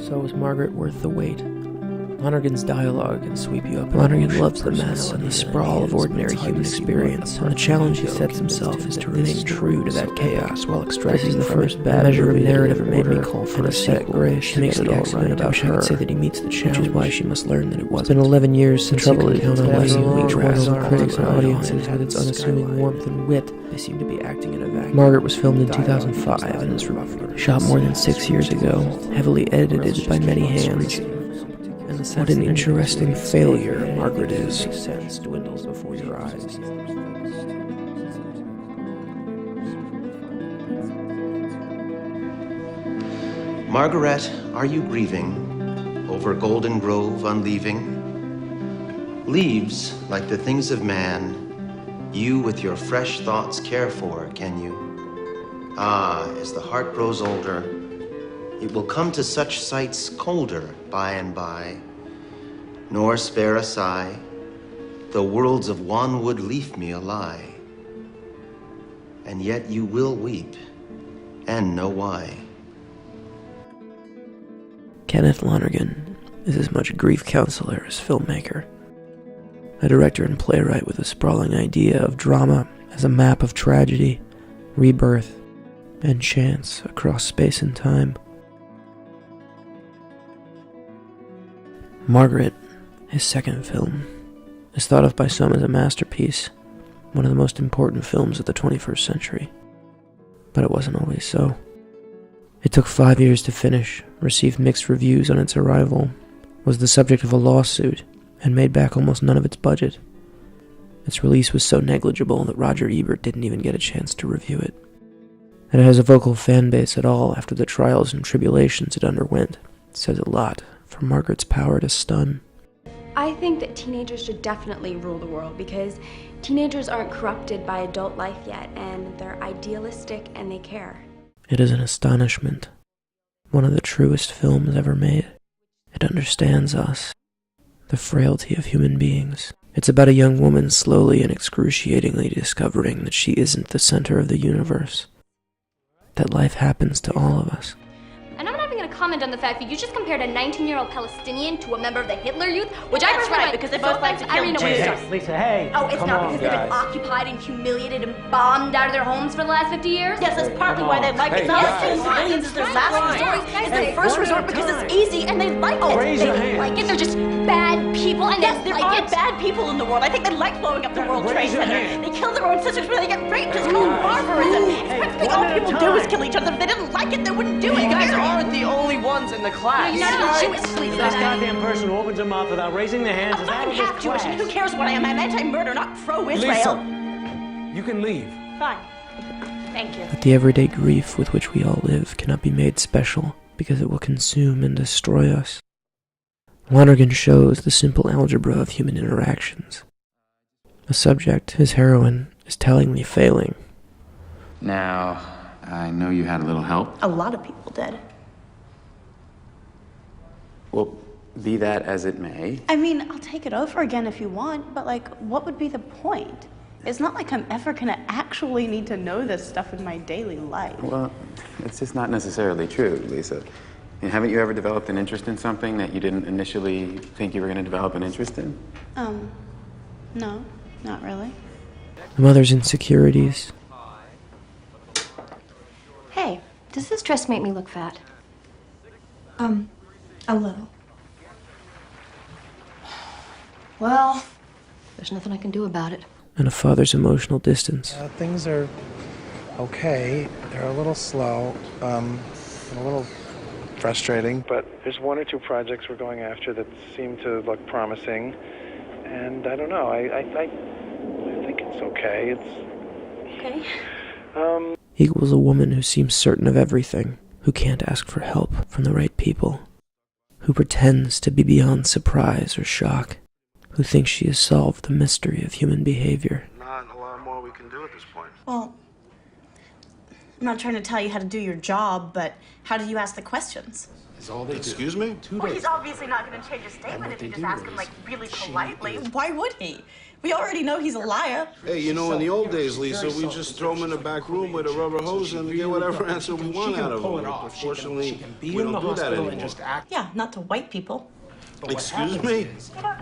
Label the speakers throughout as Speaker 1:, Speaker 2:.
Speaker 1: So is Margaret worth the wait? Lonergan's dialogue can sweep you up. Lonergan loves the mess and the sprawl of ordinary human experience, and the challenge he sets himself is to remain true to that chaos while extracting the first bad measure of narrative that made me call for a set grace. She makes the accident about her, say that he meets the challenge, which is why she must learn that it wasn't. It's been 11 years since you could count on lesson weeks one over critics and audiences with its unassuming warmth and wit. They seem to be acting in a vacuum. Margaret was filmed in 2005 and was shot more than 6 years ago, heavily edited by many hands. What an interesting failure Margaret is. Sense dwindles before your eyes.
Speaker 2: Margaret, are you grieving over Golden Grove unleaving? Leaves, like the things of man, you with your fresh thoughts care for, can you? Ah, as the heart grows older, it will come to such sights colder by and by, nor spare a sigh, the worlds of wanwood leaf meal lie. And yet you will weep, and know why.
Speaker 1: Kenneth Lonergan is as much grief counselor as filmmaker. A director and playwright with a sprawling idea of drama as a map of tragedy, rebirth, and chance across space and time. Margaret, his second film, is thought of by some as a masterpiece, one of the most important films of the 21st century. But it wasn't always so. It took 5 years to finish, received mixed reviews on its arrival, was the subject of a lawsuit, and made back almost none of its budget. Its release was so negligible that Roger Ebert didn't even get a chance to review it. That it has a vocal fan base at all after the trials and tribulations it underwent says a lot for Margaret's power to stun.
Speaker 3: I think that teenagers should definitely rule the world because teenagers aren't corrupted by adult life yet, and they're idealistic and they care.
Speaker 1: It is an astonishment. One of the truest films ever made. It understands us, the frailty of human beings. It's about a young woman slowly and excruciatingly discovering that she isn't the center of the universe. That life happens to all of us.
Speaker 4: And I'm not even going to comment on the fact that you just compared a 19-year-old Palestinian to a member of the Hitler Youth, which I
Speaker 5: That's right, because they both like to kill
Speaker 4: Jews.
Speaker 5: Hey,
Speaker 6: Lisa, hey!
Speaker 4: Oh, it's not because they've
Speaker 6: guys.
Speaker 4: been occupied and humiliated and bombed out of their homes for the last 50 years?
Speaker 5: Yes, that's partly why they like it. It's not like killing civilians is their last resort. It's their first resort because it's easy and they like it.
Speaker 6: Raise
Speaker 4: They
Speaker 6: your
Speaker 4: don't
Speaker 6: hand.
Speaker 4: like it, they're just bad people and
Speaker 5: Yes,
Speaker 4: they
Speaker 5: there
Speaker 4: like
Speaker 5: are
Speaker 4: it.
Speaker 5: bad people in the world. I think they like blowing up the World Trade
Speaker 6: Raise your
Speaker 5: Center.
Speaker 6: hand.
Speaker 5: They kill their own sisters when they get raped. It's called barbarism. It's practically all
Speaker 6: one at a
Speaker 5: people do is
Speaker 6: time.
Speaker 5: kill each other. If they didn't like it, they wouldn't do it.
Speaker 7: You guys
Speaker 5: period.
Speaker 7: aren't the only ones in the class.
Speaker 4: You're not even Jewish, please.
Speaker 6: The best goddamn person who opens her mouth without raising their hands is out
Speaker 5: I'm
Speaker 6: of this
Speaker 5: half Jewish, and who
Speaker 6: class.
Speaker 5: cares what I am? I'm anti-murder, not pro-Israel.
Speaker 6: Lisa, you can leave.
Speaker 5: Fine. Thank you.
Speaker 1: But the everyday grief with which we all live cannot be made special because it will consume and destroy us. Lonergan shows the simple algebra of human interactions. A subject, his heroine, is tellingly failing.
Speaker 8: Now, I know you had a little help.
Speaker 5: A lot of people did.
Speaker 8: Well, be that as it may.
Speaker 9: I mean, I'll take it over again if you want, but like, what would be the point? It's not like I'm ever gonna actually need to know this stuff in my daily life.
Speaker 8: Well, it's just not necessarily true, Lisa. And haven't you ever developed an interest in something that you didn't initially think you were going to develop an interest in?
Speaker 9: No, not really.
Speaker 1: The mother's insecurities,
Speaker 4: Hey, does this dress make me look fat?
Speaker 3: A little.
Speaker 4: Well, there's nothing I can do about it.
Speaker 1: and a father's emotional distance.
Speaker 10: Things are okay. They're a little slow, and a little frustrating, but there's one or two projects we're going after that seem to look promising, and I don't know. I think it's okay. It's
Speaker 4: Okay.
Speaker 1: Equals a woman who seems certain of everything, who can't ask for help from the right people, who pretends to be beyond surprise or shock, who thinks she has solved the mystery of human behavior.
Speaker 10: not a lot more we can do at this point.
Speaker 9: Well, I'm not trying to tell you how to do your job, but how do you ask the questions?
Speaker 11: Excuse me?
Speaker 9: Well, he's obviously not going to change his statement if you just ask him, like, really politely. Why would he? We already know he's a liar.
Speaker 11: Hey, you know, in the old days, Lisa, we just throw him in the back room with a rubber hose and get whatever answer we want out of him. Unfortunately, we don't do that anymore.
Speaker 9: Yeah, not to white people.
Speaker 11: Excuse me?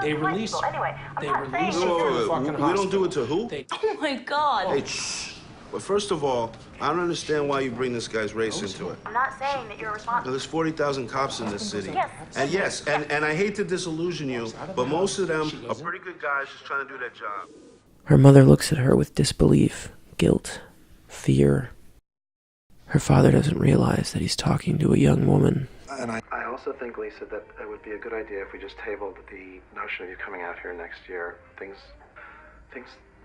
Speaker 6: They release.
Speaker 9: Anyway,
Speaker 6: They release her from the fucking
Speaker 11: we don't do it to who?
Speaker 9: Oh, my God.
Speaker 11: Hey, shh. Well, first of all, I don't understand why you bring this guy's race into it.
Speaker 9: I'm not saying that you're
Speaker 11: Now,
Speaker 9: responsible.
Speaker 11: there's 40,000 cops in this city.
Speaker 9: Yes.
Speaker 11: And I hate to disillusion you, but most of them are pretty good guys just trying to do their job.
Speaker 1: Her mother looks at her with disbelief, guilt, fear. Her father doesn't realize that he's talking to a young woman.
Speaker 10: And I also think, Lisa, that it would be a good idea if we just tabled the notion of you coming out here next year. Things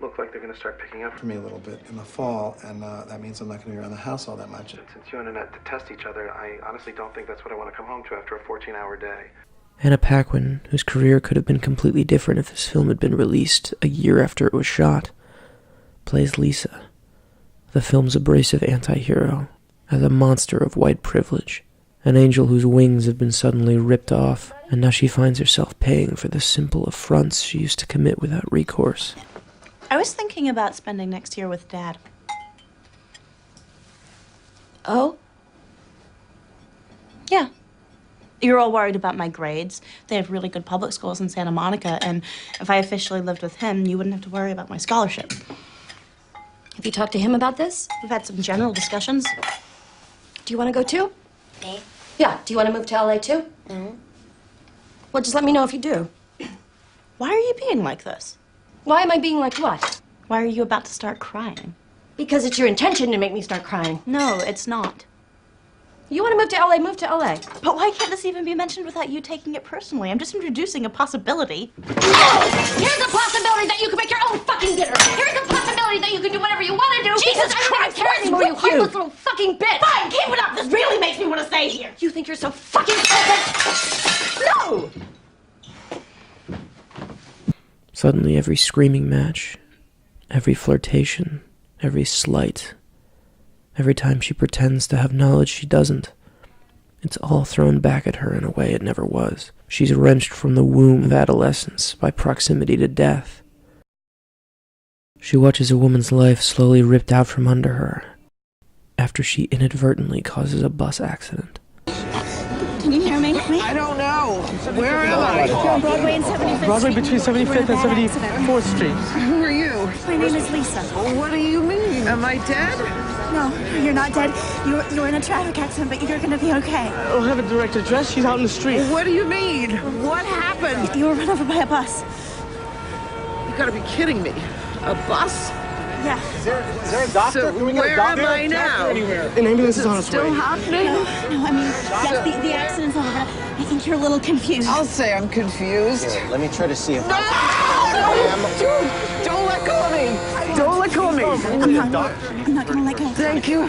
Speaker 10: look like they're going to start picking up for me a little bit in the fall, and that means I'm not going to be around the house all that much. And since you and Annette detest each other, I honestly don't think that's what I want to come home to after a 14-hour day.
Speaker 1: Anna Paquin, whose career could have been completely different if this film had been released a year after it was shot, plays Lisa, the film's abrasive anti-hero, as a monster of white privilege, an angel whose wings have been suddenly ripped off, and now she finds herself paying for the simple affronts she used to commit without recourse.
Speaker 9: I was thinking about spending next year with Dad. Oh? Yeah. You're all worried about my grades. They have really good public schools in Santa Monica, and if I officially lived with him, you wouldn't have to worry about my scholarship.
Speaker 5: Have you talked to him about this?
Speaker 9: We've had some general discussions.
Speaker 5: Do you want to go too?
Speaker 9: Me?
Speaker 5: Yeah. Do you want to move to LA too?
Speaker 9: Mm-hmm.
Speaker 5: Well, just let me know if you do.
Speaker 9: Why are you being like this?
Speaker 5: Why am I being like what?
Speaker 9: Why are you about to start crying?
Speaker 5: Because it's your intention to make me start crying.
Speaker 9: No, it's not.
Speaker 5: You want to move to LA, move to LA.
Speaker 9: But why can't this even be mentioned without you taking it personally? I'm just introducing a possibility.
Speaker 5: Here's a possibility that you can make your own fucking dinner. Here's a possibility that you can do whatever you want to do.
Speaker 9: Jesus
Speaker 5: because
Speaker 9: Christ,
Speaker 5: I don't care anymore, you heartless little fucking bitch.
Speaker 9: Fine, keep it up. This really makes me want to stay here.
Speaker 5: You think you're so fucking stupid?
Speaker 9: No!
Speaker 1: Suddenly every screaming match, every flirtation, every slight, every time she pretends to have knowledge she doesn't, it's all thrown back at her in a way it never was. She's wrenched from the womb of adolescence by proximity to death. She watches a woman's life slowly ripped out from under her after she inadvertently causes a bus accident.
Speaker 9: Can you hear me?
Speaker 7: I don't know. Where am I?
Speaker 9: You're on Broadway and 75th
Speaker 6: Broadway
Speaker 9: Street.
Speaker 6: between 75th and 74th Street.
Speaker 7: Who are you?
Speaker 9: My name is Lisa.
Speaker 7: What do you mean? Am I dead?
Speaker 9: No, you're not dead. You were in a traffic accident, but you're gonna be okay.
Speaker 6: I don't have a direct address. She's out in the street.
Speaker 7: What do you mean? What happened?
Speaker 9: You were run over by a bus.
Speaker 7: You gotta be kidding me. A bus?
Speaker 9: Yeah.
Speaker 6: Is there a doctor?
Speaker 7: So where am I now?
Speaker 6: An ambulance is on its way.
Speaker 7: Still happening?
Speaker 9: No, I mean, yes, the accident's over, but I think you're a little confused.
Speaker 7: I'll say I'm confused.
Speaker 2: Here, let me try to see if...
Speaker 7: No! Don't let go of me! Don't let go of me!
Speaker 9: I'm not gonna let go.
Speaker 7: Thank you.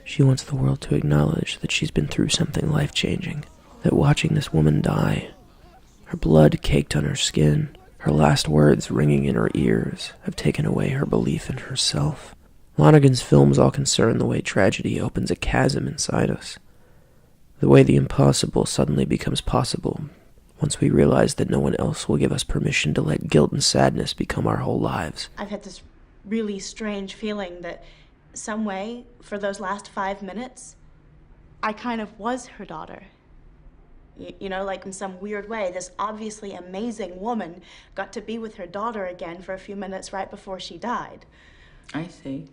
Speaker 1: She wants the world to acknowledge that she's been through something life-changing, that watching this woman die, her blood caked on her skin, her last words ringing in her ears, have taken away her belief in herself. Lonergan's films all concern the way tragedy opens a chasm inside us, the way the impossible suddenly becomes possible once we realize that no one else will give us permission to let guilt and sadness become our whole lives.
Speaker 9: I've had this really strange feeling that some way, for those last 5 minutes, I kind of was her daughter. You know, like in some weird way, this obviously amazing woman got to be with her daughter again for a few minutes right before she died.
Speaker 12: I see.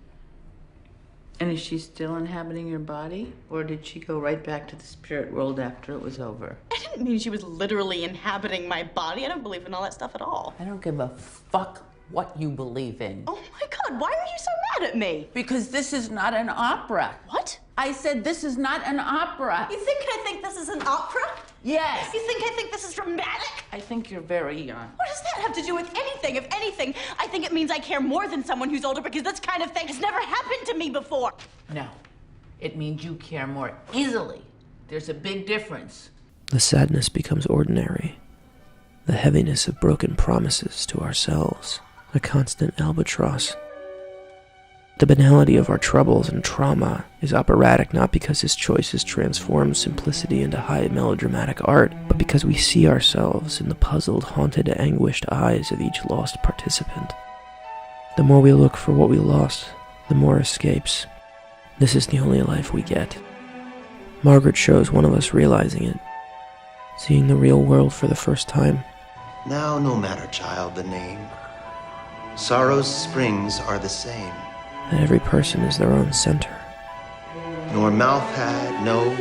Speaker 12: And is she still inhabiting your body? Or did she go right back to the spirit world after it was over?
Speaker 9: I didn't mean she was literally inhabiting my body. I don't believe in all that stuff at all.
Speaker 12: I don't give a fuck what you believe in.
Speaker 9: Oh my God, why are you so mad at me?
Speaker 12: Because this is not an opera.
Speaker 9: What?
Speaker 12: I said this is not an opera.
Speaker 9: You think I think this is an opera?
Speaker 12: Yes.
Speaker 9: You think I think this is dramatic?
Speaker 12: I think you're very young.
Speaker 9: What does that have to do with anything? If anything, I think it means I care more than someone who's older because this kind of thing has never happened to me before.
Speaker 12: No, it means you care more easily. There's a big difference.
Speaker 1: The sadness becomes ordinary, the heaviness of broken promises to ourselves, a constant albatross. The banality of our troubles and trauma is operatic not because his choices transform simplicity into high melodramatic art, but because we see ourselves in the puzzled, haunted, anguished eyes of each lost participant. The more we look for what we lost, the more escapes. This is the only life we get. Margaret shows one of us realizing it, seeing the real world for the first time.
Speaker 2: Now no matter, child, the name. Sorrow's springs are the same.
Speaker 1: That every person is their own center.
Speaker 2: Nor mouth had, no,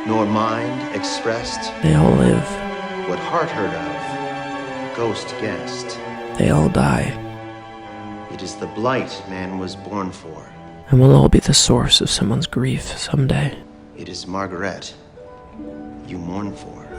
Speaker 2: nor mind expressed.
Speaker 1: They all live.
Speaker 2: What heart heard of, ghost guessed.
Speaker 1: They all die.
Speaker 2: It is the blight man was born for.
Speaker 1: And we'll all be the source of someone's grief someday.
Speaker 2: It is Margaret you mourn for.